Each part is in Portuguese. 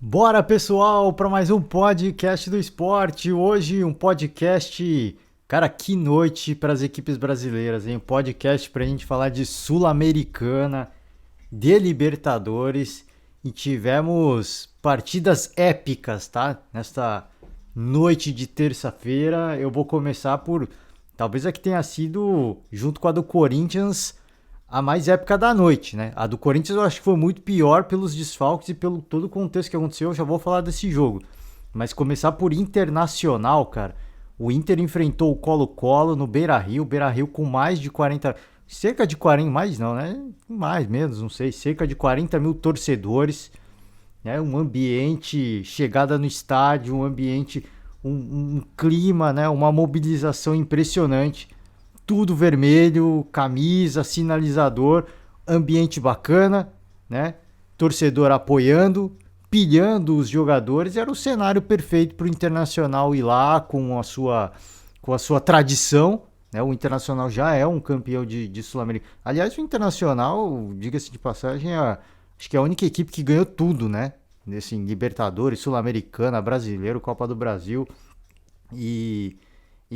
Bora, pessoal, para mais um podcast do esporte. Hoje um podcast, cara, que noite para as equipes brasileiras, hein? Um podcast para a gente falar de Sul-Americana, de Libertadores e tivemos partidas épicas, tá? Nesta noite de terça-feira, eu vou começar por talvez a que tenha sido, junto com a do Corinthians, a mais épica da noite, né? A do Corinthians eu acho que foi muito pior pelos desfalques e pelo todo o contexto que aconteceu. Eu já vou falar desse jogo. Mas começar por Internacional, cara. O Inter enfrentou o Colo-Colo no Beira-Rio. Beira-Rio com mais de 40... Cerca de 40... Mais não, né? Mais, menos, não sei. Cerca de 40 mil torcedores. Né? Um ambiente... Chegada no estádio, um ambiente... Um clima, né? Uma mobilização impressionante, tudo vermelho, camisa, sinalizador, ambiente bacana, né? Torcedor apoiando, pilhando os jogadores. Era o cenário perfeito para o Internacional ir lá com a sua tradição. Né? O Internacional já é um campeão de Sul-Americana. Aliás, o Internacional, diga-se de passagem, acho que é a única equipe que ganhou tudo, né? Nesse Libertadores, Sul-Americana, Brasileiro, Copa do Brasil. E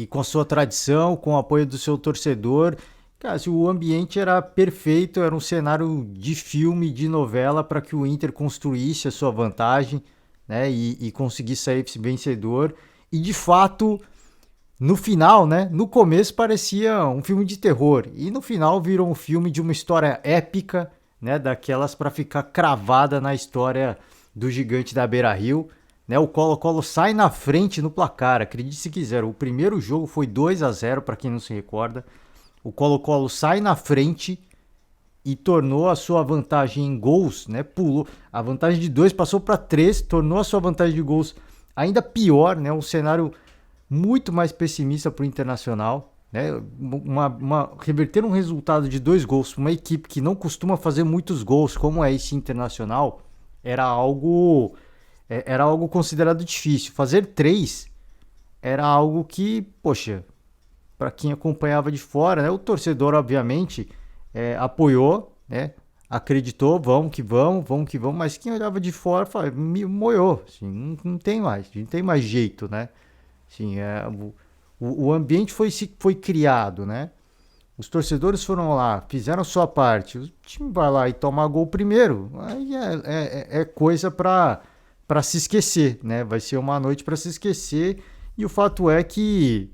com a sua tradição, com o apoio do seu torcedor. Cara, assim, o ambiente era perfeito, era um cenário de filme, de novela, para que o Inter construísse a sua vantagem, né, e conseguisse sair vencedor. E de fato, no final, né, no começo parecia um filme de terror, e no final virou um filme de uma história épica, né, daquelas para ficar cravada na história do gigante da Beira-Rio. Né, o Colo-Colo sai na frente no placar, acredite se quiser. O primeiro jogo foi 2-0 para quem não se recorda. O Colo-Colo sai na frente e tornou a sua vantagem em gols, né? Pulou a vantagem de 2, passou para 3, tornou a sua vantagem de gols ainda pior, né? Um cenário muito mais pessimista para o Internacional, né? Reverter um resultado de 2 gols para uma equipe que não costuma fazer muitos gols, como é esse Internacional, era algo era algo considerado difícil. Fazer 3 era algo que, poxa, para quem acompanhava de fora, né, o torcedor, obviamente, apoiou, né, acreditou, vamos que vamos, mas quem olhava de fora me moiou, assim, não tem mais, não tem mais jeito, né? Assim, o ambiente foi criado, né? Os torcedores foram lá, fizeram sua parte, o time vai lá e toma gol primeiro, aí é coisa para se esquecer, né? Vai ser uma noite para se esquecer. E o fato é que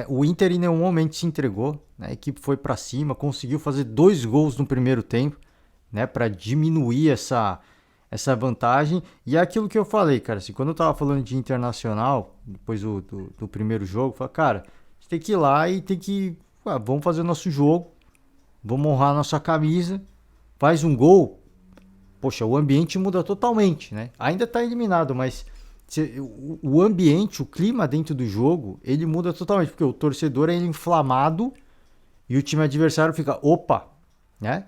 o Inter em nenhum momento se entregou, né? A equipe foi para cima, conseguiu fazer 2 gols no primeiro tempo, né? Para diminuir essa vantagem. E é aquilo que eu falei, cara. Assim, quando eu tava falando de Internacional, depois do primeiro jogo, eu falei, cara, a gente tem que ir lá e tem que. Vamos fazer o nosso jogo, vamos honrar a nossa camisa, faz um gol, poxa, o ambiente muda totalmente, né? Ainda tá eliminado, mas o ambiente, o clima dentro do jogo, ele muda totalmente, porque o torcedor é inflamado e o time adversário fica, opa, né?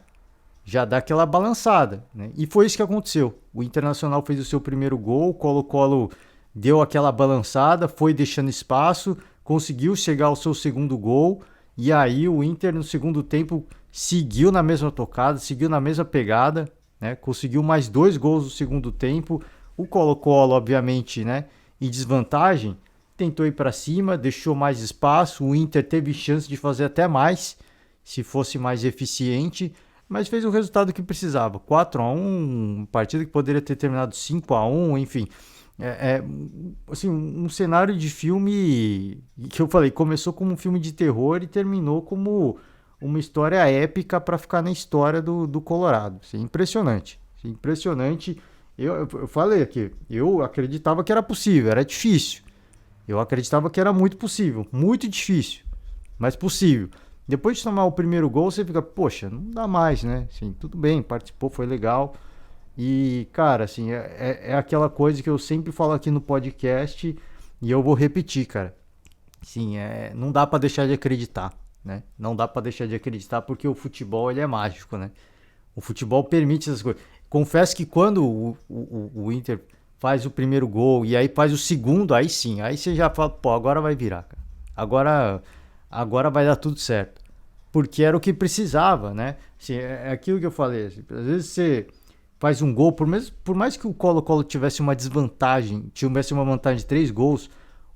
Já dá aquela balançada, né? E foi isso que aconteceu. O Internacional fez o seu primeiro gol, o Colo-Colo deu aquela balançada, foi deixando espaço, conseguiu chegar ao seu segundo gol, e aí o Inter no segundo tempo seguiu na mesma tocada, seguiu na mesma pegada, né? Conseguiu mais 2 gols no segundo tempo. O Colo-Colo, obviamente, né, em desvantagem, tentou ir para cima, deixou mais espaço. O Inter teve chance de fazer até mais, se fosse mais eficiente, mas fez o resultado que precisava. 4-1, partida que poderia ter terminado 5-1, enfim. Assim, um cenário de filme que eu falei, começou como um filme de terror e terminou como uma história épica para ficar na história do Colorado. Assim, impressionante. Assim, impressionante. Eu falei aqui, eu acreditava que era possível, era difícil. Eu acreditava que era muito possível, muito difícil, mas possível. Depois de tomar o primeiro gol, você fica, poxa, não dá mais, né? Assim, tudo bem, participou, foi legal. E, cara, assim, é aquela coisa que eu sempre falo aqui no podcast e eu vou repetir, cara. Sim, não dá pra deixar de acreditar, né? Não dá pra deixar de acreditar porque o futebol, ele é mágico, né? O futebol permite essas coisas. Confesso que quando o Inter faz o primeiro gol e aí faz o segundo, aí sim, aí você já fala, pô, agora vai virar, cara. Agora vai dar tudo certo. Porque era o que precisava, né? Assim, é aquilo que eu falei. Assim, às vezes você faz um gol, por mais que o Colo-Colo tivesse uma desvantagem, tivesse uma vantagem de 3 gols,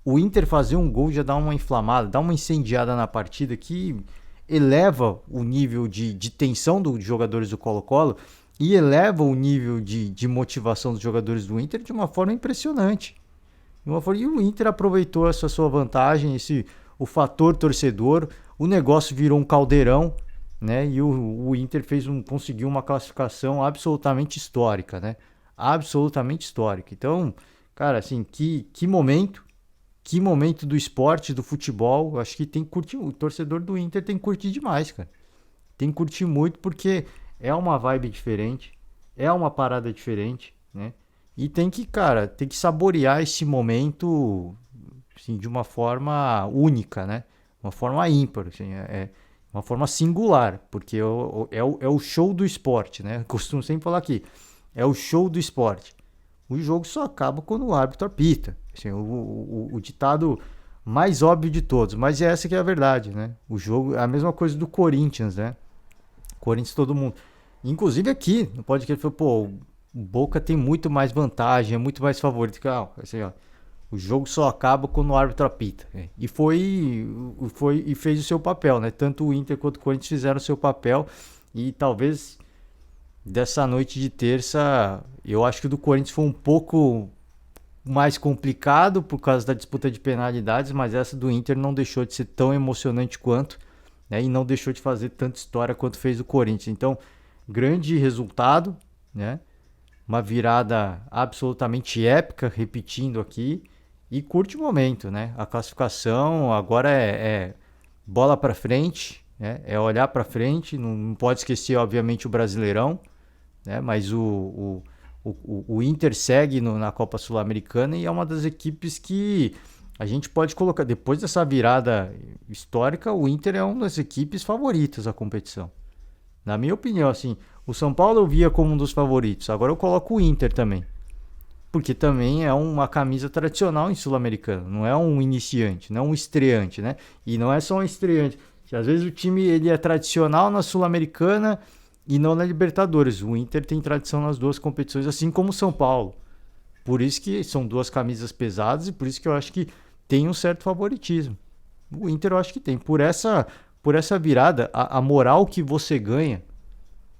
o Inter fazer um gol já dá uma inflamada, dá uma incendiada na partida que eleva o nível de tensão dos jogadores do Colo-Colo e eleva o nível de motivação dos jogadores do Inter de uma forma impressionante. E o Inter aproveitou essa sua vantagem, o fator torcedor, o negócio virou um caldeirão, né? E o Inter conseguiu uma classificação absolutamente histórica, né? Absolutamente histórica. Então, cara, assim, que momento do esporte, do futebol. Acho que tem que curtir, o torcedor do Inter tem que curtir demais, cara. Tem que curtir muito porque é uma vibe diferente, é uma parada diferente, né? E tem que, cara, tem que saborear esse momento, assim, de uma forma única, né? Uma forma ímpar, assim, uma forma singular, porque é o show do esporte, né? Eu costumo sempre falar aqui, é o show do esporte. O jogo só acaba quando o árbitro apita. Assim, o ditado mais óbvio de todos, mas essa que é a verdade, né? O jogo é a mesma coisa do Corinthians, né? Corinthians todo mundo. Inclusive aqui, no podcast, falou, pô, o Boca tem muito mais vantagem, é muito mais favorito. Assim, ó, o jogo só acaba quando o árbitro apita. E e fez o seu papel, né? Tanto o Inter quanto o Corinthians fizeram o seu papel. E talvez dessa noite de terça, eu acho que o do Corinthians foi um pouco mais complicado por causa da disputa de penalidades, mas essa do Inter não deixou de ser tão emocionante quanto, né? E não deixou de fazer tanta história quanto fez o Corinthians. Então, grande resultado, né? Uma virada absolutamente épica, repetindo aqui, e curte o momento, né? A classificação agora é bola para frente, né? É olhar para frente, não pode esquecer, obviamente, o Brasileirão, né? Mas o Inter segue na Copa Sul-Americana e é uma das equipes que a gente pode colocar, depois dessa virada histórica, o Inter é uma das equipes favoritas da competição. Na minha opinião, assim, o São Paulo eu via como um dos favoritos. Agora eu coloco o Inter também. Porque também é uma camisa tradicional em Sul-Americano. Não é um iniciante, não é um estreante, né? E não é só um estreante. Às vezes o time ele é tradicional na Sul-Americana e não na Libertadores. O Inter tem tradição nas duas competições, assim como o São Paulo. Por isso que são duas camisas pesadas e por isso que eu acho que tem um certo favoritismo. O Inter eu acho que tem. Por essa virada, a moral que você ganha,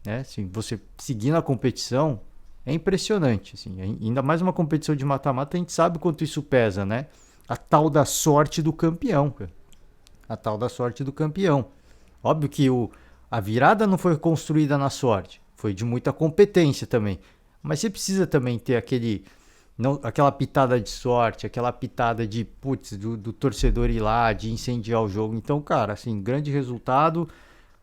né? Assim, você seguir na competição é impressionante. Assim, ainda mais uma competição de mata-mata, a gente sabe quanto isso pesa, né? A tal da sorte do campeão, cara. A tal da sorte do campeão. Óbvio que a virada não foi construída na sorte, foi de muita competência também. Mas você precisa também ter aquela pitada de sorte, aquela pitada de putz, do torcedor ir lá, de incendiar o jogo. Então, cara, assim, grande resultado.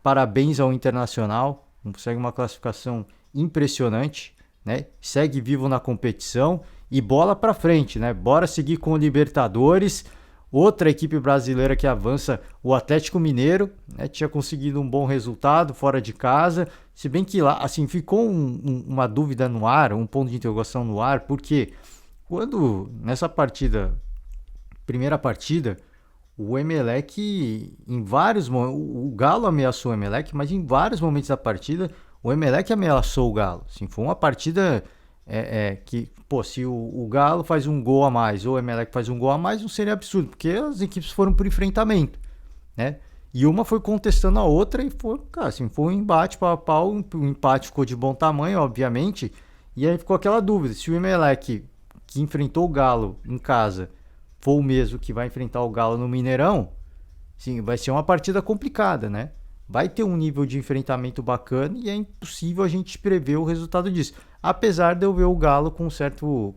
Parabéns ao Internacional. Consegue uma classificação impressionante, né? Segue vivo na competição e bola pra frente, né? Bora seguir com o Libertadores. Outra equipe brasileira que avança, o Atlético Mineiro, né? Tinha conseguido um bom resultado fora de casa. Se bem que lá, assim, ficou uma dúvida no ar, um ponto de interrogação no ar, porque quando nessa primeira partida, o Emelec, em vários momentos, o Galo ameaçou o Emelec, mas em vários momentos da partida, o Emelec ameaçou o Galo. Assim, foi uma partida que, pô, se o Galo faz um gol a mais ou o Emelec faz um gol a mais, não seria absurdo, porque as equipes foram por enfrentamento, né? E uma foi contestando a outra e foi, cara, assim, foi um embate pau a pau, o empate ficou de bom tamanho, obviamente, e aí ficou aquela dúvida, se o Emelec, que enfrentou o Galo em casa, for o mesmo que vai enfrentar o Galo no Mineirão, sim, vai ser uma partida complicada, né? Vai ter um nível de enfrentamento bacana e é impossível a gente prever o resultado disso. Apesar de eu ver o Galo com um certo...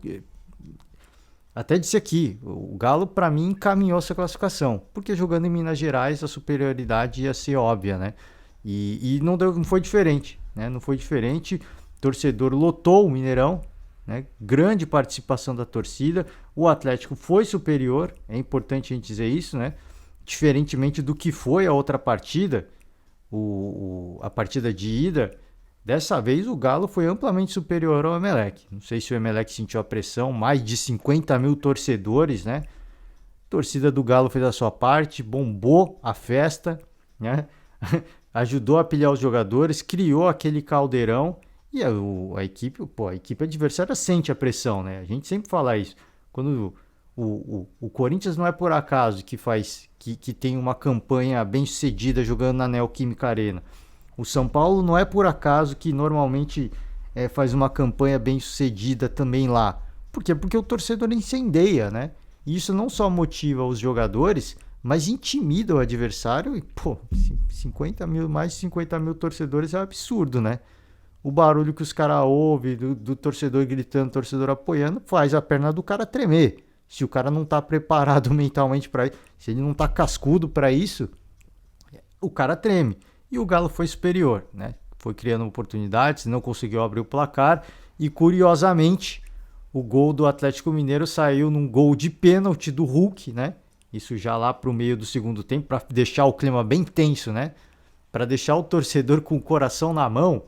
Até disse aqui, o Galo para mim encaminhou essa classificação, porque jogando em Minas Gerais a superioridade ia ser óbvia, né? E não foi diferente, né? Não foi diferente, o torcedor lotou o Mineirão, né? Grande participação da torcida, o Atlético foi superior, é importante a gente dizer isso, né? Diferentemente do que foi a outra partida, a partida de ida, dessa vez o Galo foi amplamente superior ao Emelec. Não sei se o Emelec sentiu a pressão, mais de 50 mil torcedores, né? A torcida do Galo fez a sua parte, bombou a festa, né? Ajudou a pilhar os jogadores, criou aquele caldeirão E a equipe adversária sente a pressão, né? A gente sempre fala isso. Quando o Corinthians não é por acaso que tem uma campanha bem sucedida jogando na Neoquímica Arena. O São Paulo não é por acaso que normalmente faz uma campanha bem sucedida também lá. Por quê? Porque o torcedor incendeia, né? E isso não só motiva os jogadores, mas intimida o adversário. E, pô, 50 mil, mais de 50 mil torcedores é um absurdo, né? O barulho que os caras ouvem do torcedor gritando, torcedor apoiando, faz a perna do cara tremer. Se o cara não tá preparado mentalmente para isso, se ele não tá cascudo para isso, o cara treme. E o Galo foi superior, né? Foi criando oportunidades, não conseguiu abrir o placar e, curiosamente, o gol do Atlético Mineiro saiu num gol de pênalti do Hulk, né? Isso já lá pro meio do segundo tempo, para deixar o clima bem tenso, né? Para deixar o torcedor com o coração na mão,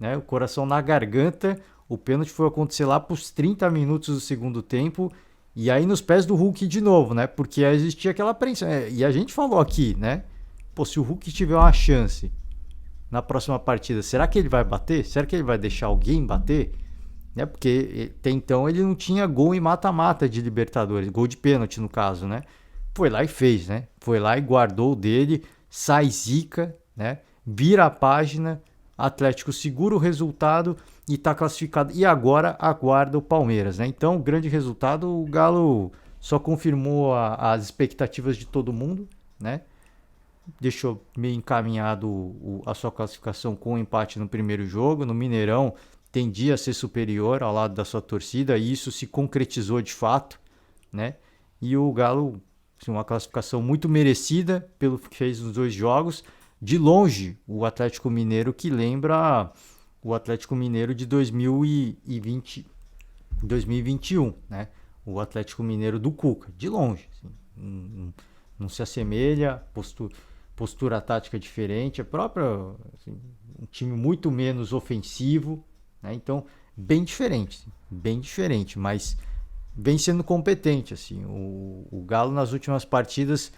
né? O coração na garganta. O pênalti foi acontecer lá pros 30 minutos do segundo tempo. E aí nos pés do Hulk de novo, né? Porque existia aquela apreensão. E a gente falou aqui, né? Pô, se o Hulk tiver uma chance na próxima partida, será que ele vai bater? Será que ele vai deixar alguém bater? Né? Porque até então ele não tinha gol em mata-mata de Libertadores, gol de pênalti no caso, né? Foi lá e fez, né? Foi lá e guardou o dele, sai zica, né? Vira a página, Atlético segura o resultado e está classificado. E agora aguarda o Palmeiras, né? Então, grande resultado, o Galo só confirmou as expectativas de todo mundo, né? Deixou meio encaminhado a sua classificação com o empate no primeiro jogo. No Mineirão, tendia a ser superior ao lado da sua torcida e isso se concretizou de fato, né? E o Galo, assim, uma classificação muito merecida pelo que fez nos dois jogos. De longe, o Atlético Mineiro que lembra o Atlético Mineiro de 2020, 2021, né? O Atlético Mineiro do Cuca, de longe, assim, não se assemelha, postura tática diferente, a própria, assim, um time muito menos ofensivo, né? Então, bem diferente, mas vem sendo competente, assim. O Galo nas últimas partidas,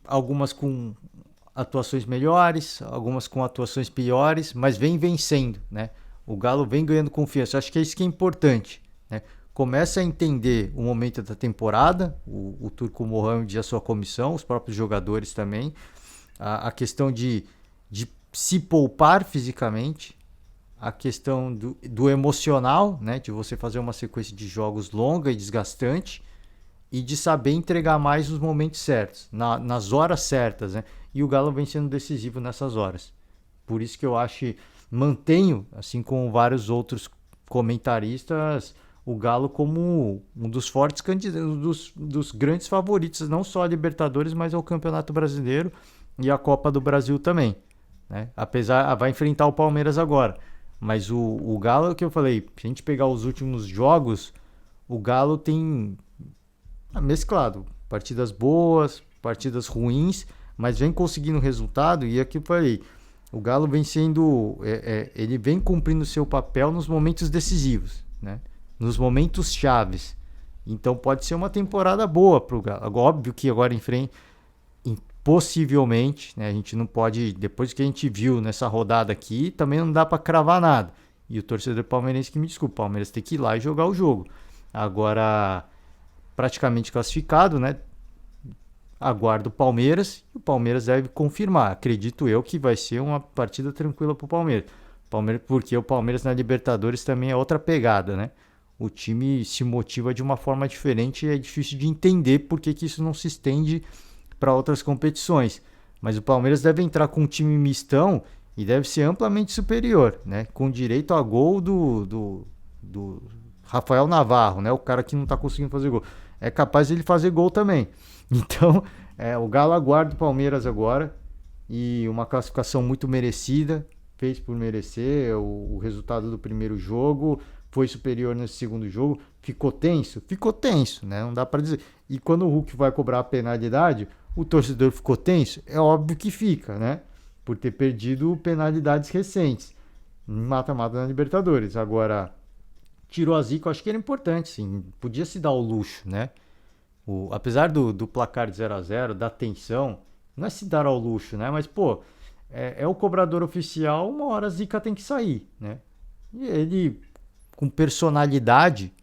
algumas com atuações melhores, algumas com atuações piores, mas vem vencendo, né? O Galo vem ganhando confiança. Acho que é isso que é importante, né? Começa a entender o momento da temporada, o Turco Mohamed e a sua comissão, os próprios jogadores também, a questão de se poupar fisicamente, a questão do emocional, né? De você fazer uma sequência de jogos longa e desgastante, e de saber entregar mais nos momentos certos, nas horas certas, né? E o Galo vem sendo decisivo nessas horas. Por isso que eu acho, mantenho, assim como vários outros comentaristas, o Galo como um dos fortes candidatos, dos grandes favoritos, não só a Libertadores, mas ao Campeonato Brasileiro e a Copa do Brasil também, né? Apesar, vai enfrentar o Palmeiras agora, mas o Galo, é o que eu falei, se a gente pegar os últimos jogos, o Galo tem mesclado, partidas boas, partidas ruins, mas vem conseguindo resultado. E aqui eu falei, o Galo vem sendo, ele vem cumprindo seu papel nos momentos decisivos, né? Nos momentos chaves. Então pode ser uma temporada boa para o Galo. Óbvio que agora em frente, possivelmente, né, a gente não pode, depois que a gente viu nessa rodada aqui, também não dá para cravar nada. E o torcedor palmeirense que me desculpa, o Palmeiras tem que ir lá e jogar o jogo. Agora, praticamente classificado, né? Aguardo o Palmeiras e o Palmeiras deve confirmar. Acredito eu que vai ser uma partida tranquila para o Palmeiras. Porque o Palmeiras na Libertadores também é outra pegada, né? O time se motiva de uma forma diferente e é difícil de entender por que isso não se estende para outras competições. Mas o Palmeiras deve entrar com um time mistão e deve ser amplamente superior, né? Com direito a gol do Rafael Navarro, né? O cara que não está conseguindo fazer gol. É capaz de ele fazer gol também. Então, o Galo aguarda o Palmeiras agora. E uma classificação muito merecida. Fez por merecer. O resultado do primeiro jogo foi superior nesse segundo jogo. Ficou tenso? Ficou tenso, né? Não dá para dizer. E quando o Hulk vai cobrar a penalidade, o torcedor ficou tenso? É óbvio que fica, né? Por ter perdido penalidades recentes. Mata-mata na Libertadores. Agora, tirou a zica, eu acho que era importante, sim. Podia se dar o luxo, né? Apesar do placar de 0-0, da tensão, não é se dar ao luxo, né? Mas, pô, é o cobrador oficial, uma hora a zica tem que sair, né? E ele, com personalidade,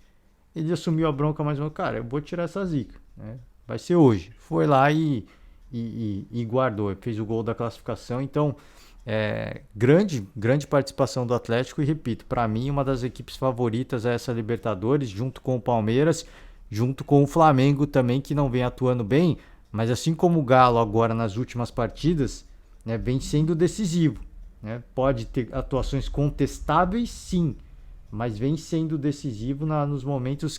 ele assumiu a bronca mais uma, cara, eu vou tirar essa zica, né? Vai ser hoje. Foi lá e guardou, fez o gol da classificação. Então, grande participação do Atlético. E repito, para mim, uma das equipes favoritas é essa Libertadores, junto com o Palmeiras, junto com o Flamengo também, que não vem atuando bem, mas assim como o Galo agora nas últimas partidas, né, vem sendo decisivo, né? Pode ter atuações contestáveis, sim, mas vem sendo decisivo nos momentos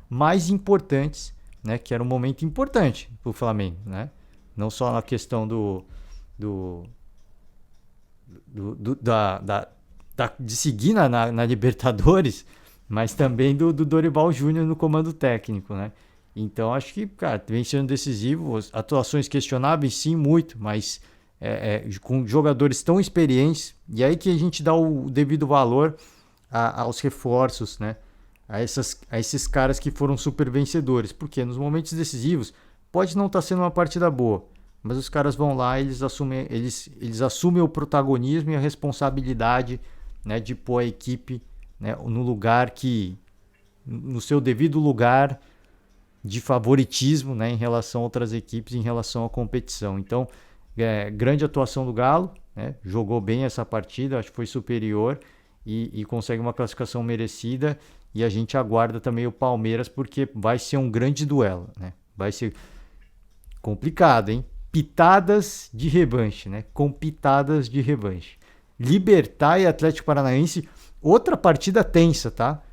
mais importantes, né? Que era um momento importante para o Flamengo, né? Não só na questão do, de seguir na Libertadores, mas também do Dorival Júnior no comando técnico, né? Então acho que, cara, vem sendo decisivo. Atuações questionáveis, sim, muito, mas com jogadores tão experientes, e aí que a gente dá o devido valor aos reforços, né? A esses caras que foram super vencedores, porque nos momentos decisivos pode não estar sendo uma partida boa, mas os caras vão lá, eles assumem o protagonismo e a responsabilidade, né, de pôr a equipe, né, no seu devido lugar de favoritismo, né, em relação a outras equipes, em relação à competição. Então, grande atuação do Galo, né, jogou bem essa partida, acho que foi superior e consegue uma classificação merecida. E a gente aguarda também o Palmeiras, porque vai ser um grande duelo, né? Vai ser complicado, hein? Pitadas de revanche, né? Com pitadas de revanche. Libertad e Atlético Paranaense, outra partida tensa, tá?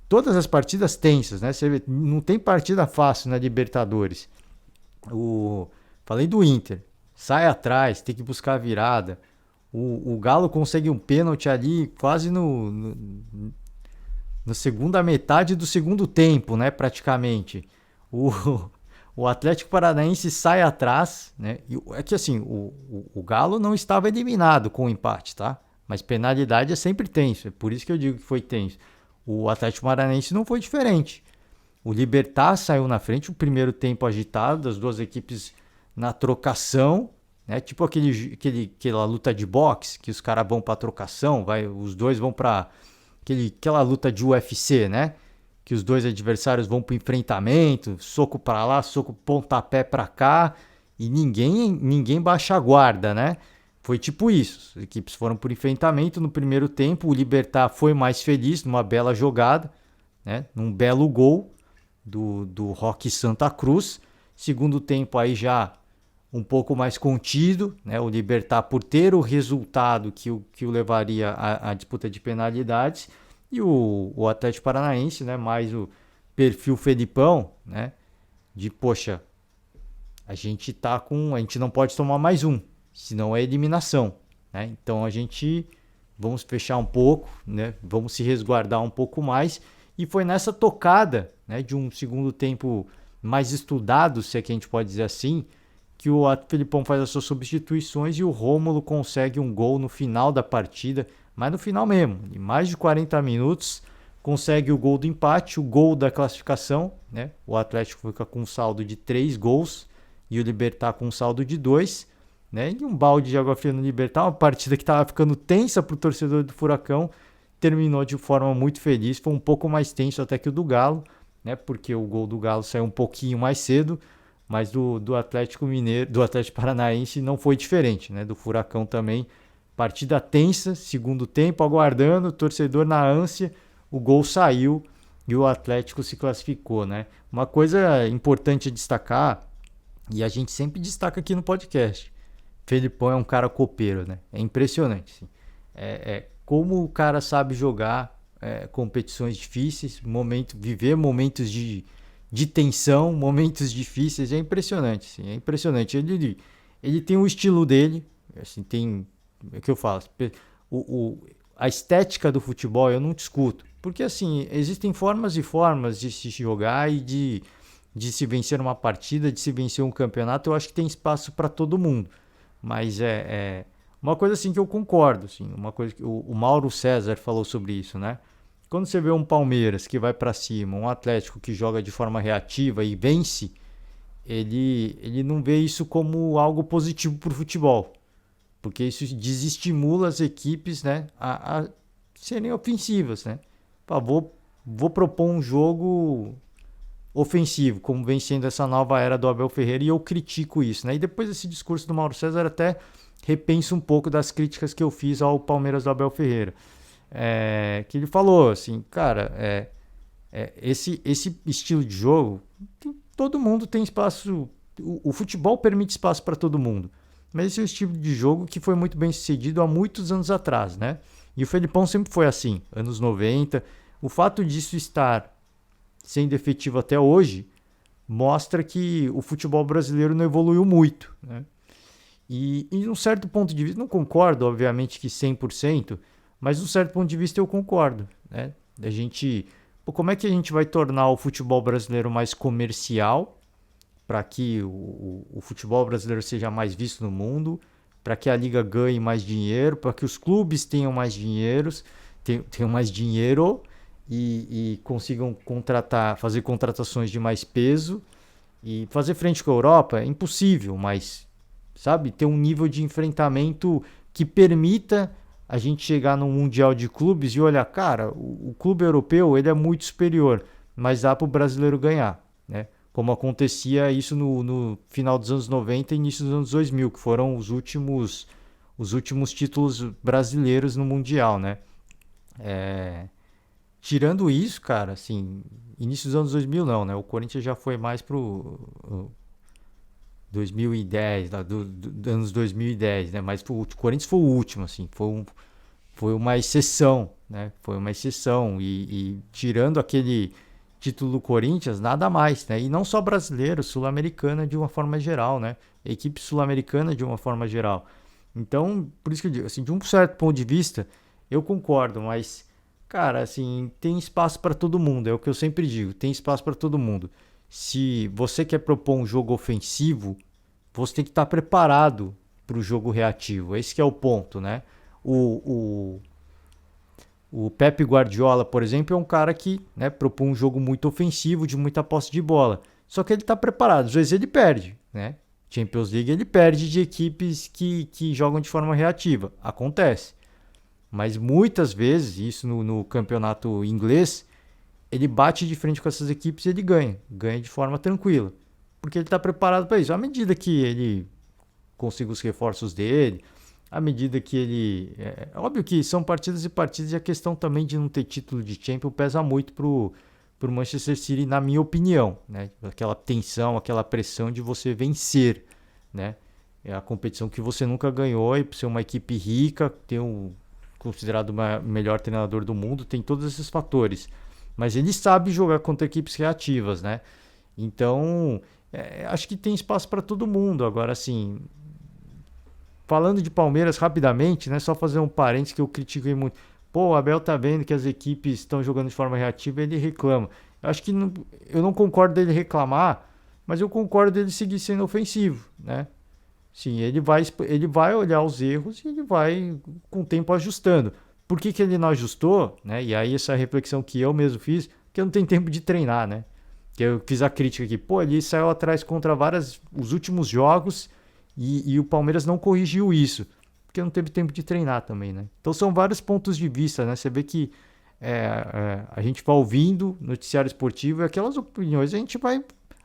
Todas as partidas tensas, né? Você vê, não tem partida fácil na Libertadores. Falei do Inter, sai atrás, tem que buscar a virada. O Galo consegue um pênalti ali quase na segunda metade do segundo tempo, né, praticamente. O, o Atlético Paranaense sai atrás, né? É que assim, o Galo não estava eliminado com o empate, tá? Mas penalidade é sempre tenso, é por isso que eu digo que foi tenso. O Atlético Paranaense não foi diferente. O Libertad saiu na frente, o primeiro tempo agitado, das duas equipes na trocação, né? Tipo aquela luta de boxe, que os caras vão para trocação, os dois vão para aquela luta de UFC, né? Que os dois adversários vão pro enfrentamento, soco para lá, soco pontapé para cá, e ninguém baixa a guarda, né? Foi tipo isso. As equipes foram por enfrentamento no primeiro tempo, o Libertad foi mais feliz numa bela jogada, né? Num belo gol do Roque Santa Cruz. Segundo tempo aí já um pouco mais contido, né? O Libertad por ter o resultado que o levaria à disputa de penalidades, e o Atlético Paranaense, né? Mais o perfil Felipão, né? De, poxa, a gente não pode tomar mais um, senão é eliminação, né? Então vamos fechar um pouco, né? Vamos se resguardar um pouco mais, e foi nessa tocada, né? De um segundo tempo mais estudado, se é que a gente pode dizer assim, que o Felipão faz as suas substituições e o Rômulo consegue um gol no final da partida, mas no final mesmo, em mais de 40 minutos, consegue o gol do empate, o gol da classificação, né? O Atlético fica com um saldo de 3 gols e o Libertad com um saldo de 2, né? E um balde de água fria no Libertad, uma partida que estava ficando tensa para o torcedor do Furacão, terminou de forma muito feliz, foi um pouco mais tenso até que o do Galo, né? Porque o gol do Galo saiu um pouquinho mais cedo, mas do Atlético Mineiro, do Atlético Paranaense não foi diferente, né? Do Furacão também, partida tensa, segundo tempo, aguardando, torcedor na ânsia, o gol saiu e o Atlético se classificou, né? Uma coisa importante a destacar, e a gente sempre destaca aqui no podcast, Felipão é um cara copeiro, né? É impressionante, assim. Como o cara sabe jogar competições difíceis, viver momentos de tensão, momentos difíceis, é impressionante, sim, é impressionante. Ele tem o estilo dele, assim, tem, é o que eu falo, a estética do futebol eu não discuto, porque assim, existem formas e formas de se jogar e de se vencer uma partida, de se vencer um campeonato, eu acho que tem espaço para todo mundo, mas uma coisa assim que eu concordo, assim, uma coisa que o Mauro César falou sobre isso, né? Quando você vê um Palmeiras que vai para cima, um Atlético que joga de forma reativa e vence, ele não vê isso como algo positivo para o futebol. porque isso desestimula as equipes, né, a serem ofensivas, né? Vou propor um jogo ofensivo, como vem sendo essa nova era do Abel Ferreira, e eu critico isso, né? E depois desse discurso do Mauro César, até repenso um pouco das críticas que eu fiz ao Palmeiras do Abel Ferreira. Que ele falou assim, cara, esse estilo de jogo, todo mundo tem espaço, o futebol permite espaço para todo mundo, mas esse é o estilo de jogo que foi muito bem sucedido há muitos anos atrás, né? E o Felipão sempre foi assim, anos 90. O fato disso estar sendo efetivo até hoje mostra que o futebol brasileiro não evoluiu muito, né? E em um certo ponto de vista, não concordo, obviamente, que 100%, mas de um certo ponto de vista eu concordo, né? A gente, como é que a gente vai tornar o futebol brasileiro mais comercial para que o futebol brasileiro seja mais visto no mundo, para que a liga ganhe mais dinheiro, para que os clubes tenham mais tenham mais dinheiro e consigam fazer contratações de mais peso e fazer frente com a Europa? É impossível, mas sabe, ter um nível de enfrentamento que permita a gente chegar no Mundial de Clubes e olhar, cara, o clube europeu ele é muito superior, mas dá para o brasileiro ganhar, né? Como acontecia isso no final dos anos 90 e início dos anos 2000, que foram os últimos títulos brasileiros no Mundial, né? Tirando isso, cara, assim, início dos anos 2000 não, né? O Corinthians já foi mais pro 2010, anos 2010, né? Mas o Corinthians foi o último, assim, foi uma exceção, né? Foi uma exceção e tirando aquele título do Corinthians, nada mais, né? E não só brasileiro, sul-americana de uma forma geral, né? Equipe sul-americana de uma forma geral. Então, por isso que eu digo, assim, de um certo ponto de vista, eu concordo, mas, cara, assim, tem espaço para todo mundo, é o que eu sempre digo, tem espaço para todo mundo. Se você quer propor um jogo ofensivo, você tem que estar preparado para o jogo reativo. Esse que é o ponto, né? O Pep Guardiola, por exemplo, é um cara que, né, propõe um jogo muito ofensivo, de muita posse de bola. Só que ele está preparado. Às vezes ele perde, né? Champions League ele perde de equipes que jogam de forma reativa. Acontece. Mas muitas vezes, isso no campeonato inglês, ele bate de frente com essas equipes e ele ganha. Ganha de forma tranquila. Porque ele está preparado para isso. À medida que ele consiga os reforços dele, à medida que ele... óbvio que são partidas e partidas, e a questão também de não ter título de Champions pesa muito pro Manchester City, na minha opinião, né? Aquela tensão, aquela pressão de você vencer, né? É a competição que você nunca ganhou, e ser uma equipe rica, ter considerado o melhor treinador do mundo, tem todos esses fatores. Mas ele sabe jogar contra equipes reativas, né? Então, acho que tem espaço para todo mundo. Agora, assim, falando de Palmeiras rapidamente, né? Só fazer um parênteses que eu critiquei muito. Pô, o Abel tá vendo que as equipes estão jogando de forma reativa e ele reclama. Eu acho que eu não concordo dele reclamar, mas eu concordo dele seguir sendo ofensivo, né? Sim, ele vai olhar os erros e ele vai, com o tempo, ajustando. Por que ele não ajustou, né? E aí essa reflexão que eu mesmo fiz, que eu não tenho tempo de treinar, né? Que eu fiz a crítica aqui. Pô, ele saiu atrás contra os últimos jogos e o Palmeiras não corrigiu isso. Porque não teve tempo de treinar também, né? Então são vários pontos de vista, né? Você vê que a gente vai ouvindo noticiário esportivo e aquelas opiniões,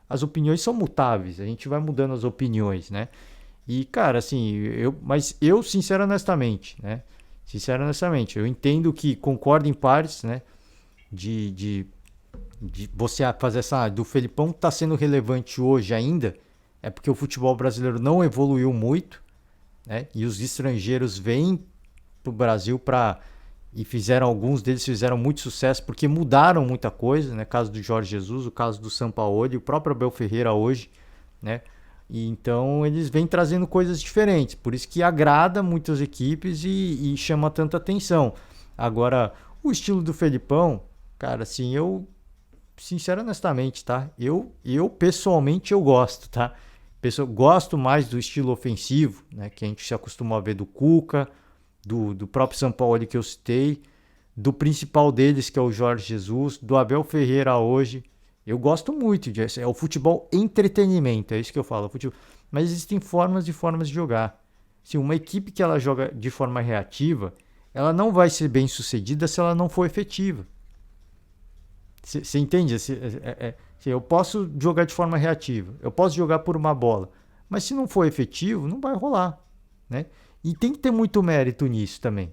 as opiniões são mutáveis, a gente vai mudando as opiniões, né? E, cara, assim, mas eu, sincero e honestamente, né? Sincero e honestamente, eu entendo que concordo em partes, né? De você fazer do Felipão tá sendo relevante hoje ainda, é porque o futebol brasileiro não evoluiu muito, né? E os estrangeiros vêm pro Brasil e alguns deles fizeram muito sucesso porque mudaram muita coisa, né? O caso do Jorge Jesus, o caso do Sampaoli, o próprio Abel Ferreira hoje, né? E então eles vêm trazendo coisas diferentes, por isso que agrada muitas equipes e chama tanta atenção. Agora, o estilo do Felipão, cara, assim, eu, sincero, honestamente, tá? Eu pessoalmente eu gosto, tá? Gosto mais do estilo ofensivo, né? Que a gente se acostumou a ver do Cuca, do próprio Sampaoli que eu citei, do principal deles que é o Jorge Jesus, do Abel Ferreira hoje. Eu gosto muito disso. É o futebol entretenimento, é isso que eu falo. Mas existem formas e formas de jogar. Se uma equipe que ela joga de forma reativa, ela não vai ser bem sucedida se ela não for efetiva. Você entende? Eu posso jogar de forma reativa, eu posso jogar por uma bola, mas se não for efetivo, não vai rolar, né? E tem que ter muito mérito nisso também,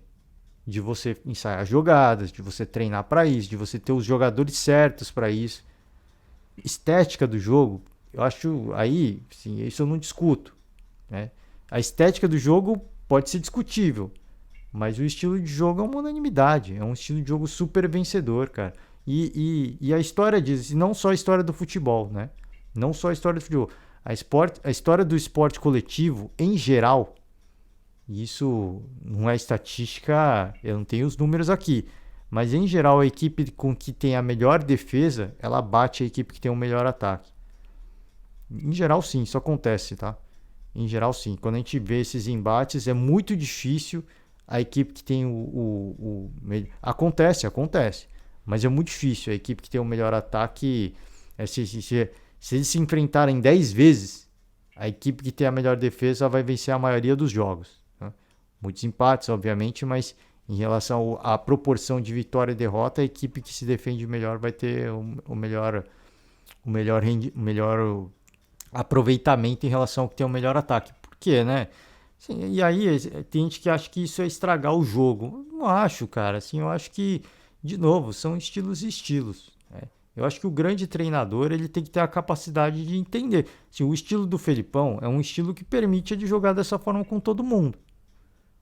de você ensaiar jogadas, de você treinar para isso, de você ter os jogadores certos para isso. Estética do jogo, eu acho aí, sim, isso eu não discuto, né? A estética do jogo pode ser discutível, mas o estilo de jogo é uma unanimidade, é um estilo de jogo super vencedor, cara. E a história diz, e não só a história do futebol, né? Não só a história do futebol. A história do esporte coletivo, em geral, isso não é estatística, eu não tenho os números aqui, mas em geral a equipe com que tem a melhor defesa, ela bate a equipe que tem o melhor ataque. Em geral sim, isso acontece, tá? Em geral sim. Quando a gente vê esses embates, é muito difícil a equipe que tem acontece. Mas é muito difícil a equipe que tem o melhor ataque. Se eles se enfrentarem 10 vezes, a equipe que tem a melhor defesa vai vencer a maioria dos jogos. Tá? Muitos empates, obviamente, mas em relação à proporção de vitória e derrota, a equipe que se defende melhor vai ter o melhor aproveitamento em relação ao que tem o melhor ataque. Por quê, né? Sim, e aí tem gente que acha que isso é estragar o jogo. Eu não acho, cara. Assim, eu acho que, de novo, são estilos e estilos. Né? Eu acho que o grande treinador ele tem que ter a capacidade de entender. Assim, o estilo do Felipão é um estilo que permite ele jogar dessa forma com todo mundo.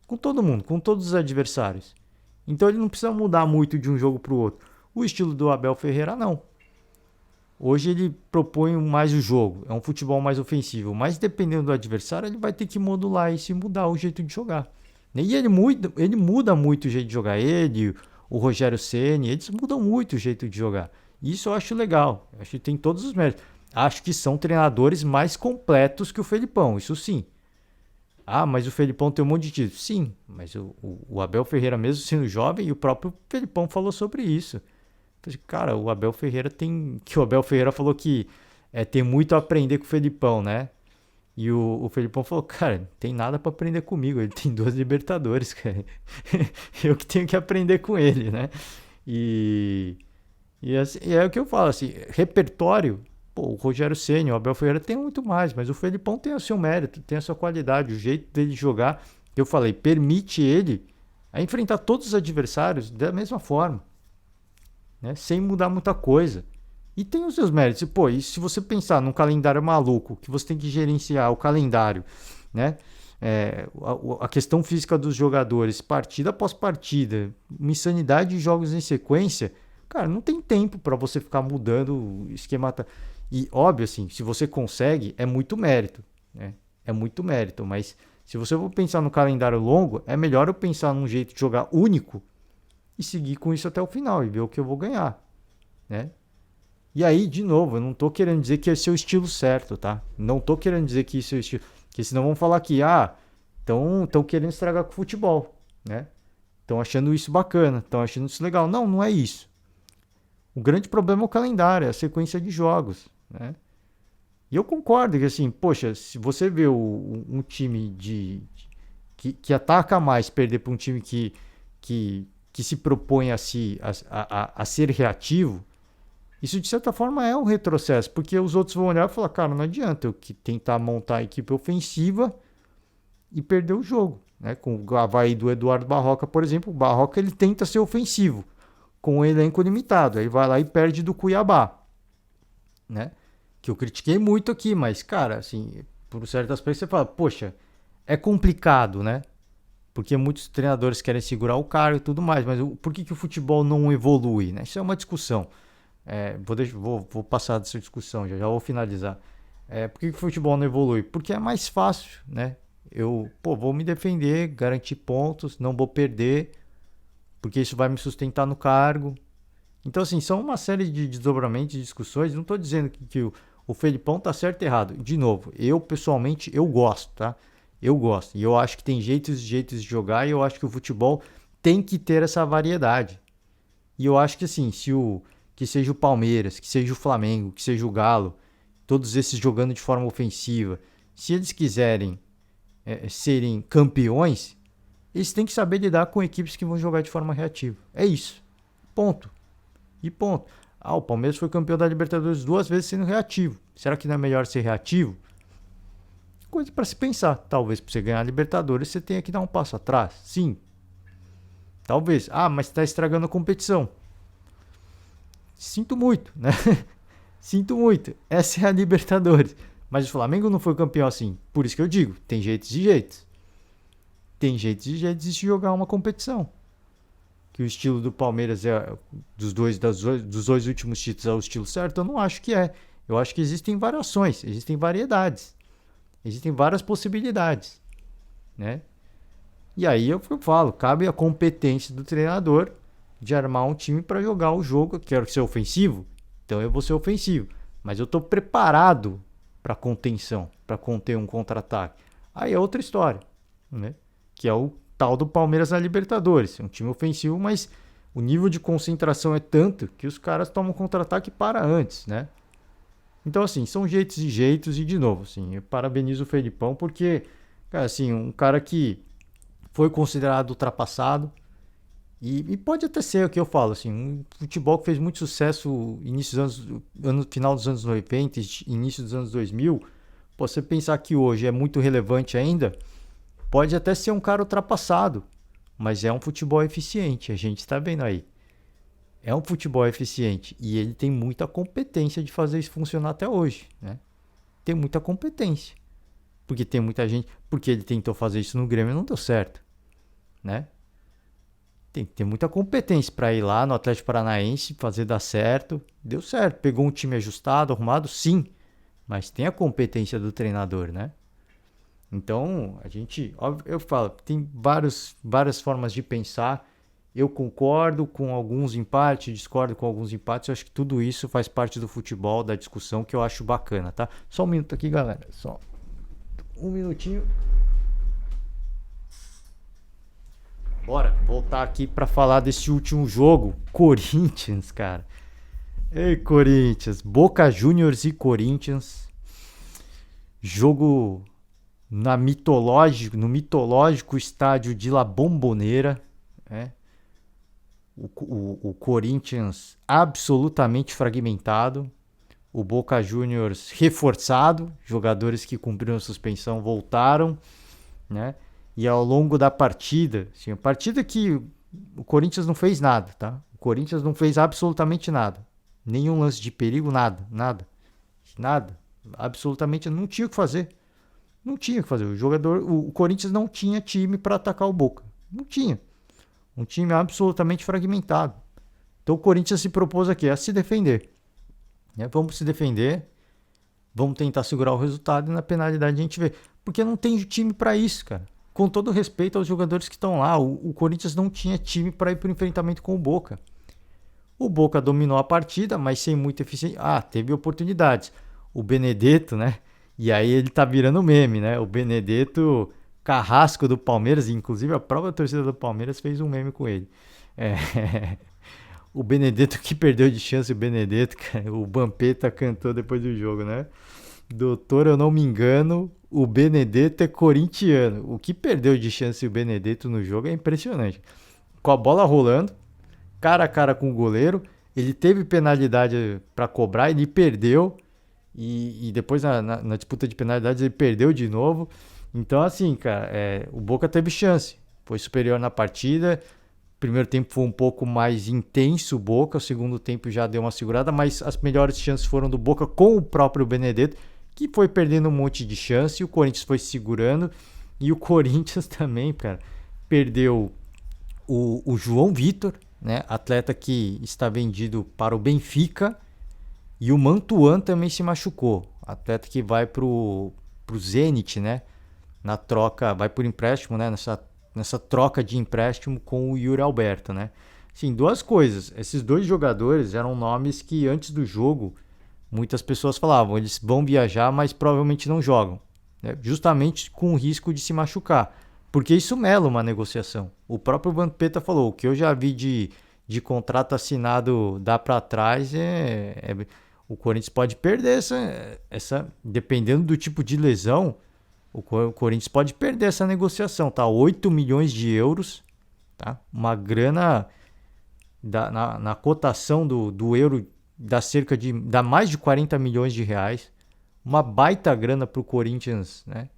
Com todo mundo, com todos os adversários. Então ele não precisa mudar muito de um jogo para o outro. O estilo do Abel Ferreira, não. Hoje ele propõe mais o jogo, é um futebol mais ofensivo, mas dependendo do adversário, ele vai ter que modular isso e mudar o jeito de jogar. E ele muda muito o jeito de jogar. Ele, o Rogério Ceni, eles mudam muito o jeito de jogar. Isso eu acho legal, eu acho que tem todos os méritos. Acho que são treinadores mais completos que o Felipão, isso sim. Ah, mas o Felipão tem um monte de títulos. Sim, mas o Abel Ferreira, mesmo sendo jovem, e o próprio Felipão falou sobre isso. Cara, o Abel Ferreira tem. Que o Abel Ferreira falou que tem muito a aprender com o Felipão, né? E o Felipão falou, cara, não tem nada pra aprender comigo. Ele tem 2 Libertadores, cara. Eu que tenho que aprender com ele, né? E é o que eu falo, assim, repertório. Pô, o Rogério Ceni, o Abel Ferreira tem muito mais, mas o Felipão tem o seu mérito, tem a sua qualidade, o jeito dele jogar, que eu falei, permite ele a enfrentar todos os adversários da mesma forma. Né? Sem mudar muita coisa. E tem os seus méritos. Pô, e se você pensar num calendário maluco, que você tem que gerenciar o calendário, né? A questão física dos jogadores, partida após partida, uma insanidade de jogos em sequência, cara, não tem tempo para você ficar mudando o esquema. E óbvio, assim, se você consegue, é muito mérito, né? É muito mérito, mas se você for pensar no calendário longo, é melhor eu pensar num jeito de jogar único e seguir com isso até o final e ver o que eu vou ganhar, né? E aí, de novo, eu não tô querendo dizer que esse é o estilo certo, tá? Não tô querendo dizer que isso é o estilo... Porque senão vão falar que, estão querendo estragar com o futebol, né? Estão achando isso bacana, estão achando isso legal. Não, não é isso. O grande problema é o calendário, é a sequência de jogos, né? E eu concordo que, assim, poxa, se você vê um time que ataca mais perder para um time que se propõe a ser reativo, isso de certa forma é um retrocesso, porque os outros vão olhar e falar, cara, não adianta eu tentar montar a equipe ofensiva e perder o jogo, né? Com o Avaí do Eduardo Barroca, por exemplo, o Barroca ele tenta ser ofensivo, com o elenco limitado, aí vai lá e perde do Cuiabá, né? Que eu critiquei muito aqui, mas, cara, assim, por certas aspectos você fala, poxa, é complicado, né? Porque muitos treinadores querem segurar o cargo e tudo mais, mas por que o futebol não evolui, né? Isso é uma discussão. Vou passar dessa discussão, já vou finalizar. Por que o futebol não evolui? Porque é mais fácil, né? Eu vou me defender, garantir pontos, não vou perder, porque isso vai me sustentar no cargo. Então, assim, são uma série de desdobramentos, de discussões. Não estou dizendo que o Felipão tá certo e errado. De novo, eu pessoalmente, eu gosto, tá? Eu gosto. E eu acho que tem jeitos de jogar e eu acho que o futebol tem que ter essa variedade. E eu acho que, assim, que seja o Palmeiras, que seja o Flamengo, que seja o Galo, todos esses jogando de forma ofensiva, se eles quiserem serem campeões, eles têm que saber lidar com equipes que vão jogar de forma reativa. É isso. Ponto. E ponto. O Palmeiras foi campeão da Libertadores 2 vezes sendo reativo. Será que não é melhor ser reativo? Coisa para se pensar. Talvez para você ganhar a Libertadores você tenha que dar um passo atrás. Sim. Talvez. Mas está estragando a competição. Sinto muito, né? Sinto muito. Essa é a Libertadores. Mas o Flamengo não foi campeão assim. Por isso que eu digo, tem jeitos e jeitos. Tem jeitos e jeitos de se jogar uma competição. Que o estilo do Palmeiras dos dois últimos títulos é o estilo certo? Eu não acho que é. Eu acho que existem variações, existem variedades. Existem várias possibilidades, né? E aí eu falo, cabe a competência do treinador de armar um time para jogar o jogo. Eu quero ser ofensivo, então eu vou ser ofensivo. Mas eu estou preparado para contenção, para conter um contra-ataque. Aí é outra história, né? Que é o tal do Palmeiras na Libertadores. É um time ofensivo, mas o nível de concentração é tanto que os caras tomam contra-ataque e para antes, né? Então, assim, são jeitos e jeitos. E, de novo, assim, eu parabenizo o Felipão porque, cara, assim, um cara que foi considerado ultrapassado e pode até ser o que eu falo, assim, um futebol que fez muito sucesso final dos anos 90, início dos anos 2000. Pô, você pensar que hoje é muito relevante ainda, pode até ser um cara ultrapassado, mas é um futebol eficiente, a gente está vendo aí. É um futebol eficiente e ele tem muita competência de fazer isso funcionar até hoje, né? Tem muita competência. Porque tem muita gente... Porque ele tentou fazer isso no Grêmio e não deu certo, né? Tem que ter muita competência para ir lá no Atlético Paranaense, fazer dar certo. Deu certo. Pegou um time ajustado, arrumado, sim. Mas tem a competência do treinador, né? Então, a gente... Eu falo, tem várias formas de pensar. Eu concordo com alguns empates, discordo com alguns empates. Eu acho que tudo isso faz parte do futebol, da discussão, que eu acho bacana, tá? Só um minuto aqui, galera. Só um minutinho. Bora voltar aqui para falar desse último jogo. Corinthians, cara. Ei, Corinthians. Boca Juniors e Corinthians. Jogo no mitológico estádio de La Bombonera, né? O Corinthians absolutamente fragmentado, o Boca Juniors reforçado, jogadores que cumpriram a suspensão voltaram, né? E ao longo da partida, assim, a partida que o Corinthians não fez nada, tá? O Corinthians não fez absolutamente nada, nenhum lance de perigo, nada, absolutamente não tinha o que fazer, o Corinthians não tinha time para atacar o Boca, não tinha. Um time absolutamente fragmentado. Então o Corinthians se propôs aqui a se defender. Vamos se defender. Vamos tentar segurar o resultado e na penalidade a gente vê. Porque não tem time para isso, cara. Com todo respeito aos jogadores que estão lá, o Corinthians não tinha time para ir para o enfrentamento com o Boca. O Boca dominou a partida, mas sem muita eficiência. Teve oportunidades. O Benedetto, né? E aí ele tá virando meme, né? O Benedetto... Carrasco do Palmeiras, inclusive a própria torcida do Palmeiras fez um meme com ele. O Benedetto que perdeu de chance, o Benedetto, cara, o Vampeta cantou depois do jogo, né? Doutor, eu não me engano, o Benedetto é corintiano. O que perdeu de chance o Benedetto no jogo é impressionante. Com a bola rolando, cara a cara com o goleiro, ele teve penalidade para cobrar, ele perdeu e depois na disputa de penalidades ele perdeu de novo. Então, assim, cara, o Boca teve chance. Foi superior na partida. O primeiro tempo foi um pouco mais intenso o Boca. O segundo tempo já deu uma segurada. Mas as melhores chances foram do Boca com o próprio Benedetto, que foi perdendo um monte de chance. E o Corinthians foi segurando. E o Corinthians também, cara, perdeu o João Vitor, né? Atleta que está vendido para o Benfica. E o Mantuan também se machucou. Atleta que vai pro Zenit, né? Na troca, vai por empréstimo, né? Nessa troca de empréstimo com o Yuri Alberto, né? Sim, duas coisas. Esses dois jogadores eram nomes que antes do jogo muitas pessoas falavam, eles vão viajar, mas provavelmente não jogam, né? Justamente com o risco de se machucar, porque isso mela uma negociação. O próprio Vampeta falou, o que eu já vi de contrato assinado dá para trás o Corinthians pode perder essa, dependendo do tipo de lesão. O Corinthians pode perder essa negociação, tá? 8 milhões de euros, tá? Uma grana na cotação do euro dá mais de 40 milhões de reais. Uma baita grana para o Corinthians, né?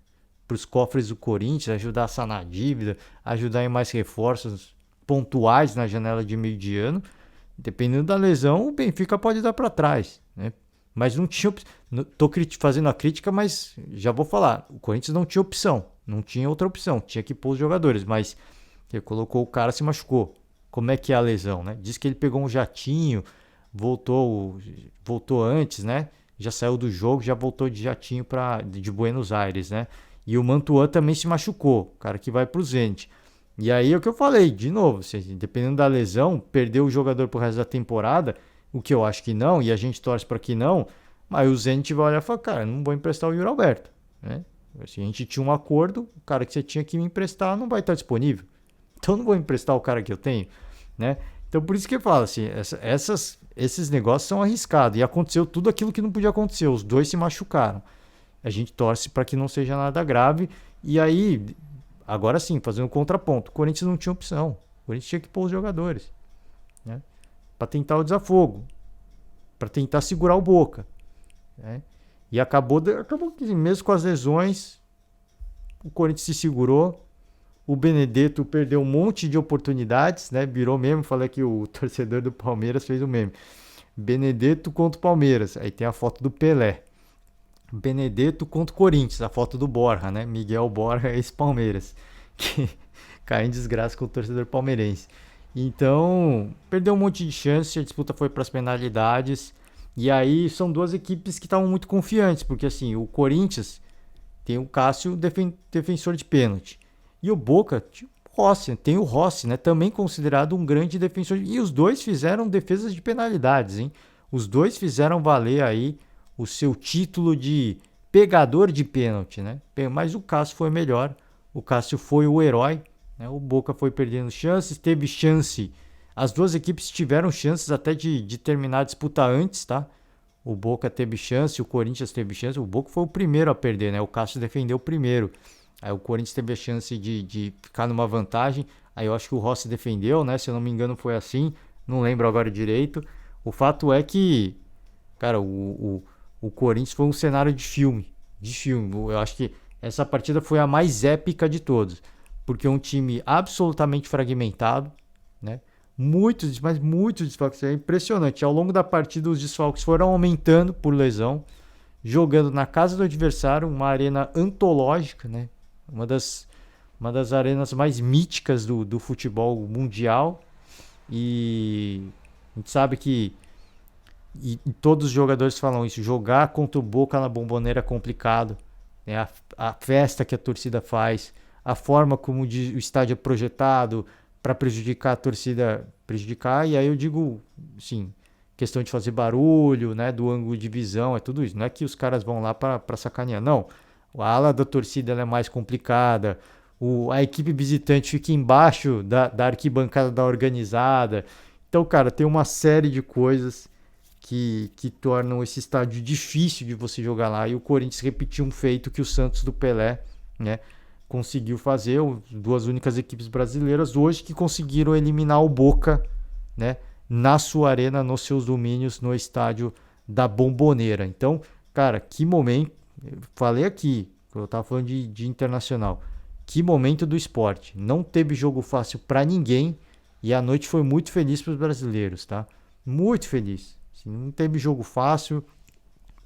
Para os cofres do Corinthians, ajudar a sanar a dívida, ajudar em mais reforços pontuais na janela de meio de ano. Dependendo da lesão, o Benfica pode dar para trás, né? Mas não tinha. Tô fazendo a crítica, mas já vou falar. O Corinthians não tinha opção. Não tinha outra opção. Tinha que pôr os jogadores. Mas ele colocou o cara, se machucou. Como é que é a lesão, né? Diz que ele pegou um jatinho, voltou antes, né? Já saiu do jogo, já voltou de jatinho de Buenos Aires, né? E o Mantuan também se machucou. O cara que vai pro Zenit. E aí é o que eu falei, de novo, dependendo da lesão, perder o jogador pro resto da temporada, o que eu acho que não, e a gente torce para que não, mas o Zenit vai olhar e falar, cara, não vou emprestar o Yuri Alberto, né? Se a gente tinha um acordo, o cara que você tinha que me emprestar não vai estar disponível. Então eu não vou emprestar o cara que eu tenho, né? Então por isso que eu falo assim, esses negócios são arriscados. E aconteceu tudo aquilo que não podia acontecer, os dois se machucaram. A gente torce para que não seja nada grave. E aí, agora sim, fazendo um contraponto, o Corinthians não tinha opção. O Corinthians tinha que pôr os jogadores, né? Para tentar o desafogo, para tentar segurar o Boca, né? E acabou que mesmo com as lesões, o Corinthians se segurou. O Benedetto perdeu um monte de oportunidades, né? Virou mesmo, falei que o torcedor do Palmeiras fez o meme. Benedetto contra o Palmeiras, aí tem a foto do Pelé. Benedetto contra o Corinthians, a foto do Borja, né? Miguel Borja, ex-Palmeiras, que cai em desgraça com o torcedor palmeirense. Então, perdeu um monte de chance, a disputa foi para as penalidades. E aí são duas equipes que estavam muito confiantes, porque assim, o Corinthians tem o Cássio, defensor de pênalti. E o Boca tem o Rossi, né? Também considerado um grande defensor. E os dois fizeram defesas de penalidades, hein? Os dois fizeram valer aí o seu título de pegador de pênalti, né? Mas o Cássio foi melhor. O Cássio foi o herói, né? O Boca foi perdendo chances, teve chance. As duas equipes tiveram chances até de terminar a disputa antes, tá? O Boca teve chance, o Corinthians teve chance. O Boca foi o primeiro a perder, né? O Cássio defendeu primeiro. Aí o Corinthians teve a chance de ficar numa vantagem. Aí eu acho que o Rossi defendeu, né? Se eu não me engano foi assim. Não lembro agora direito. O fato é que, cara, o Corinthians foi um cenário de filme. De filme. Eu acho que essa partida foi a mais épica de todos. Porque é um time absolutamente fragmentado, né? Mas muitos desfalques. É impressionante. Ao longo da partida os desfalques foram aumentando por lesão. Jogando na casa do adversário, uma arena antológica, né? Uma das arenas mais míticas do futebol mundial. E a gente sabe que e todos os jogadores falam isso, jogar contra o Boca na Bombonera é complicado, né? A festa que a torcida faz, a forma como o estádio é projetado para prejudicar a torcida, e aí eu digo, sim, questão de fazer barulho, né, do ângulo de visão, é tudo isso. Não é que os caras vão lá para sacanear, não. A ala da torcida ela é mais complicada. A equipe visitante fica embaixo da arquibancada da organizada. Então, cara, tem uma série de coisas que tornam esse estádio difícil de você jogar lá. E o Corinthians repetiu um feito que o Santos do Pelé, né, conseguiu fazer. Duas únicas equipes brasileiras hoje que conseguiram eliminar o Boca, né, na sua arena, nos seus domínios, no estádio da Bombonera. Então, cara, que momento. Eu falei aqui, eu tava falando de internacional. Que momento do esporte. Não teve jogo fácil para ninguém e a noite foi muito feliz para os brasileiros, tá? Muito feliz. Assim, não teve jogo fácil.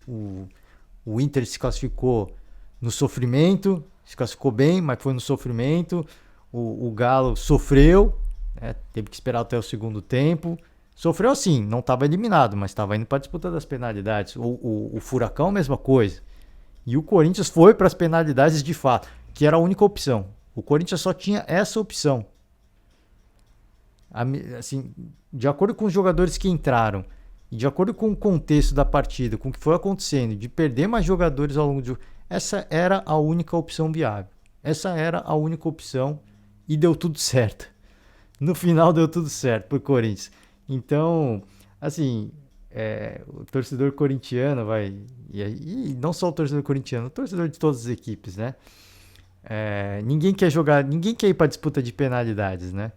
O Inter se classificou no sofrimento, se classificou bem, mas foi no sofrimento. O Galo sofreu, né? Teve que esperar até o segundo tempo. Sofreu assim, não estava eliminado, mas estava indo para a disputa das penalidades. O Furacão, mesma coisa. E o Corinthians foi para as penalidades de fato, que era a única opção. O Corinthians só tinha essa opção. Assim, de acordo com os jogadores que entraram, e de acordo com o contexto da partida, com o que foi acontecendo, de perder mais jogadores ao longo do jogo, essa era a única opção viável. Essa era a única opção e deu tudo certo. No final deu tudo certo pro Corinthians. Então, assim, o torcedor corintiano e não só o torcedor corintiano, o torcedor de todas as equipes, né? Ninguém quer jogar, ninguém quer ir para disputa de penalidades, né?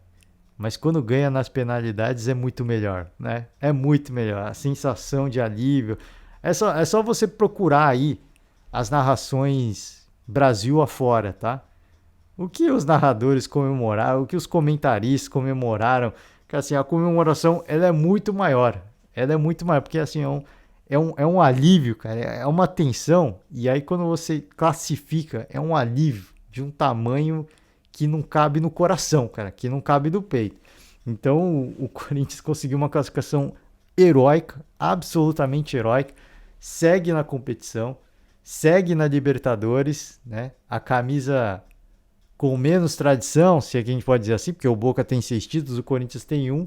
Mas quando ganha nas penalidades é muito melhor, né? É muito melhor. A sensação de alívio. É só você procurar aí as narrações Brasil afora, tá? O que os narradores comemoraram, o que os comentaristas comemoraram, que assim, a comemoração ela é muito maior. Ela é muito maior, porque assim, é um alívio, cara, é uma tensão, e aí quando você classifica, é um alívio de um tamanho que não cabe no coração, cara, que não cabe no peito. Então o Corinthians conseguiu uma classificação heróica, absolutamente heróica, segue na competição, segue na Libertadores, né? A camisa com menos tradição, se é que a gente pode dizer assim, porque o Boca tem 6 títulos, o Corinthians tem um,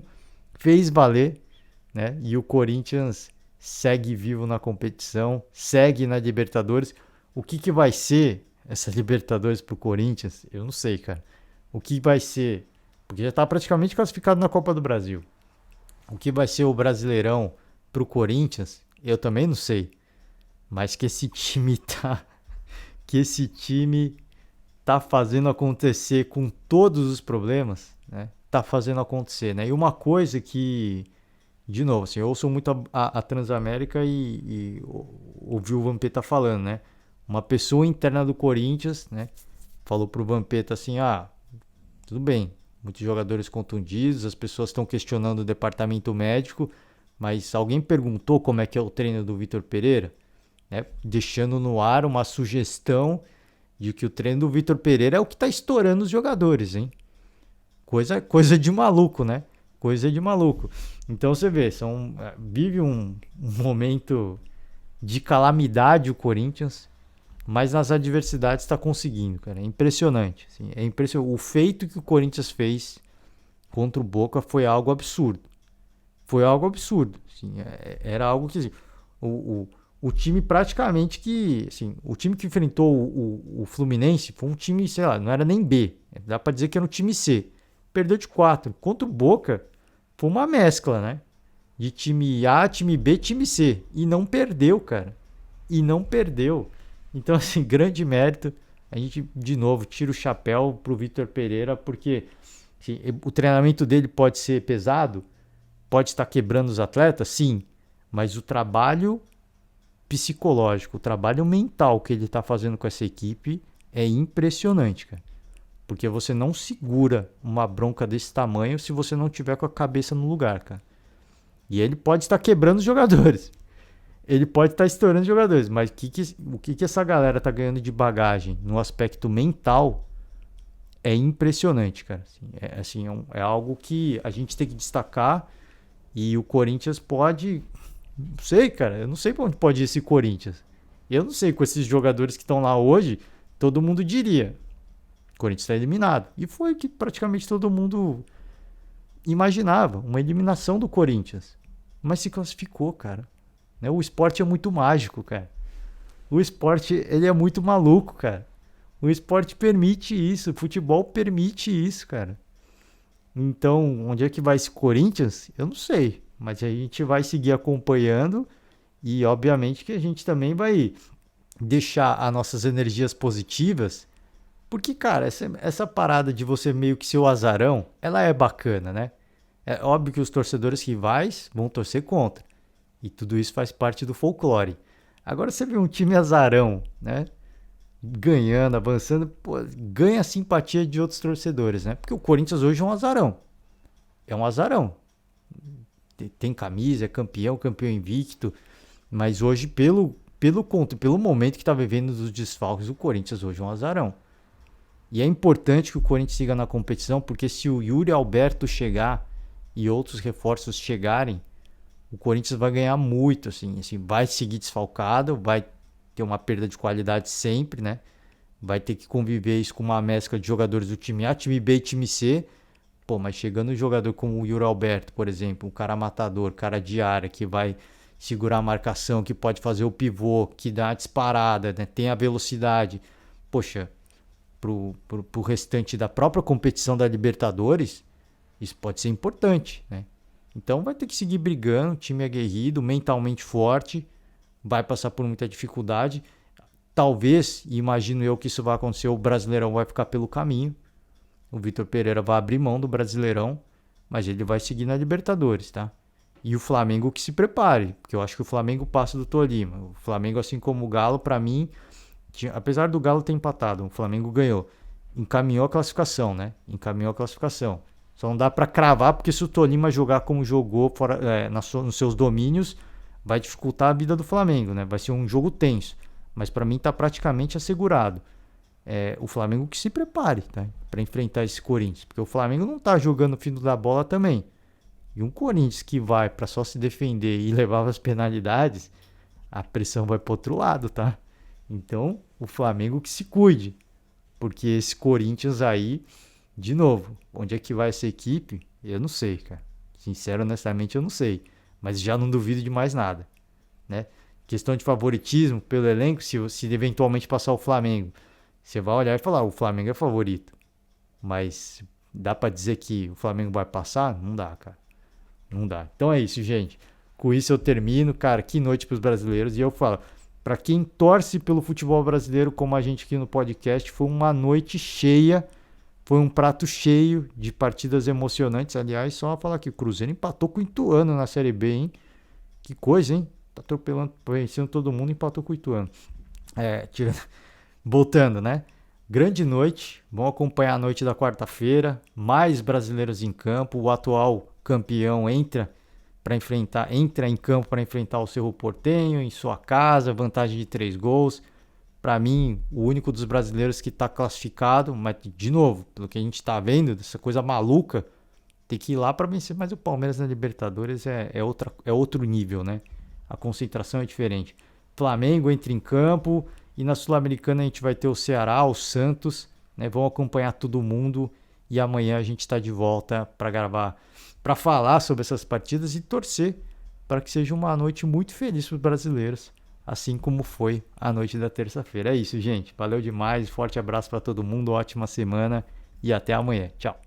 fez valer, né? E o Corinthians segue vivo na competição, segue na Libertadores. O que vai ser essa Libertadores pro Corinthians? Eu não sei, cara. O que vai ser? Porque já está praticamente classificado na Copa do Brasil. O que vai ser o Brasileirão pro Corinthians? Eu também não sei. Mas que esse time tá fazendo acontecer com todos os problemas, né? Tá fazendo acontecer, né? E uma coisa que, de novo, assim, eu ouço muito a Transamérica e ouvi o Vampeta falando, né? Uma pessoa interna do Corinthians, né? Falou pro Vampeta assim, tudo bem, muitos jogadores contundidos, as pessoas estão questionando o departamento médico, mas alguém perguntou como é que é o treino do Vitor Pereira, né? Deixando no ar uma sugestão de que o treino do Vitor Pereira é o que está estourando os jogadores, hein? Coisa de maluco, né? Coisa de maluco. Então você vê, vive um momento de calamidade o Corinthians, mas nas adversidades está conseguindo, cara. É impressionante. Assim, é impressionante. O feito que o Corinthians fez contra o Boca foi algo absurdo. Foi algo absurdo. Assim, era algo que... Assim, o time praticamente que... Assim, o time que enfrentou o Fluminense foi um time, sei lá, não era nem B. Dá pra dizer que era um time C. Perdeu de 4. Contra o Boca, foi uma mescla, né? De time A, time B, time C. E não perdeu, cara. E não perdeu. Então, assim, grande mérito. A gente, de novo, tira o chapéu pro Vitor Pereira, porque assim, o treinamento dele pode ser pesado, pode estar quebrando os atletas, sim. Mas o trabalho psicológico, o trabalho mental que ele está fazendo com essa equipe é impressionante, cara. Porque você não segura uma bronca desse tamanho se você não tiver com a cabeça no lugar, cara. E ele pode estar quebrando os jogadores. Ele pode estar estourando os jogadores. Mas o que essa galera tá ganhando de bagagem no aspecto mental é impressionante, cara. É algo que a gente tem que destacar. E o Corinthians pode... Não sei, cara. Eu não sei pra onde pode ir esse Corinthians. Eu não sei, com esses jogadores que estão lá hoje, todo mundo diria: o Corinthians está eliminado. E foi o que praticamente todo mundo imaginava. Uma eliminação do Corinthians. Mas se classificou, cara. Né? O esporte é muito mágico, cara. O esporte, ele é muito maluco, cara. O esporte permite isso. O futebol permite isso, cara. Então, onde é que vai esse Corinthians? Eu não sei. Mas a gente vai seguir acompanhando. E, obviamente, que a gente também vai deixar as nossas energias positivas. Porque, cara, essa parada de você meio que ser o azarão, ela é bacana, né? É óbvio que os torcedores rivais vão torcer contra. E tudo isso faz parte do folclore. Agora você vê um time azarão, né? Ganhando, avançando, pô, ganha a simpatia de outros torcedores, né? Porque o Corinthians hoje é um azarão. É um azarão. Tem camisa, é campeão, campeão invicto. Mas hoje, pelo momento que está vivendo dos desfalques, o Corinthians hoje é um azarão. E é importante que o Corinthians siga na competição, porque se o Yuri Alberto chegar e outros reforços chegarem, o Corinthians vai ganhar muito, assim, vai seguir desfalcado, vai ter uma perda de qualidade sempre, né? Vai ter que conviver isso com uma mescla de jogadores do time A, time B e time C. Pô, mas chegando um jogador como o Yuri Alberto, por exemplo, um cara matador, cara de área, que vai segurar a marcação, que pode fazer o pivô, que dá a disparada, né? Tem a velocidade. Poxa, pro restante da própria competição da Libertadores, isso pode ser importante, né? Então vai ter que seguir brigando, o time é aguerrido, mentalmente forte, vai passar por muita dificuldade. Talvez, e imagino eu que isso vai acontecer, o Brasileirão vai ficar pelo caminho. O Vitor Pereira vai abrir mão do Brasileirão, mas ele vai seguir na Libertadores, tá? E o Flamengo que se prepare, porque eu acho que o Flamengo passa do Tolima. O Flamengo, assim como o Galo, para mim, apesar do Galo ter empatado, o Flamengo ganhou. Encaminhou a classificação, né? Encaminhou a classificação. Só não dá para cravar, porque se o Tolima jogar como jogou fora, nos seus domínios, vai dificultar a vida do Flamengo, né? Vai ser um jogo tenso. Mas para mim tá praticamente assegurado. O Flamengo que se prepare, tá? Para enfrentar esse Corinthians. Porque o Flamengo não tá jogando o fim da bola também. E um Corinthians que vai para só se defender e levar as penalidades, a pressão vai para outro lado, tá? Então, o Flamengo que se cuide. Porque esse Corinthians aí, de novo, onde é que vai essa equipe? Eu não sei, cara. Sincero, honestamente, eu não sei. Mas já não duvido de mais nada, né? Questão de favoritismo pelo elenco, se eventualmente passar o Flamengo, você vai olhar e falar, o Flamengo é favorito. Mas dá pra dizer que o Flamengo vai passar? Não dá, cara. Não dá. Então é isso, gente. Com isso eu termino, cara. Que noite pros brasileiros. E eu falo, pra quem torce pelo futebol brasileiro, como a gente aqui no podcast, foi uma noite cheia. Foi um prato cheio de partidas emocionantes. Aliás, só falar que o Cruzeiro empatou com o Ituano na Série B, hein? Que coisa, hein? Tá atropelando, vencendo todo mundo e empatou com o Ituano. Voltando, né? Grande noite, vamos acompanhar a noite da quarta-feira. Mais brasileiros em campo. O atual campeão entra em campo para enfrentar o Cerro Porteño em sua casa, vantagem de 3 gols. Para mim, o único dos brasileiros que está classificado, mas de novo, pelo que a gente está vendo, dessa coisa maluca, tem que ir lá para vencer. Mas o Palmeiras na Libertadores é outro nível, né? A concentração é diferente. Flamengo entra em campo e na Sul-Americana a gente vai ter o Ceará, o Santos, né? Vão acompanhar todo mundo e amanhã a gente está de volta para gravar, para falar sobre essas partidas e torcer para que seja uma noite muito feliz para os brasileiros, assim como foi a noite da terça-feira. É isso, gente. Valeu demais, forte abraço para todo mundo, ótima semana e até amanhã. Tchau.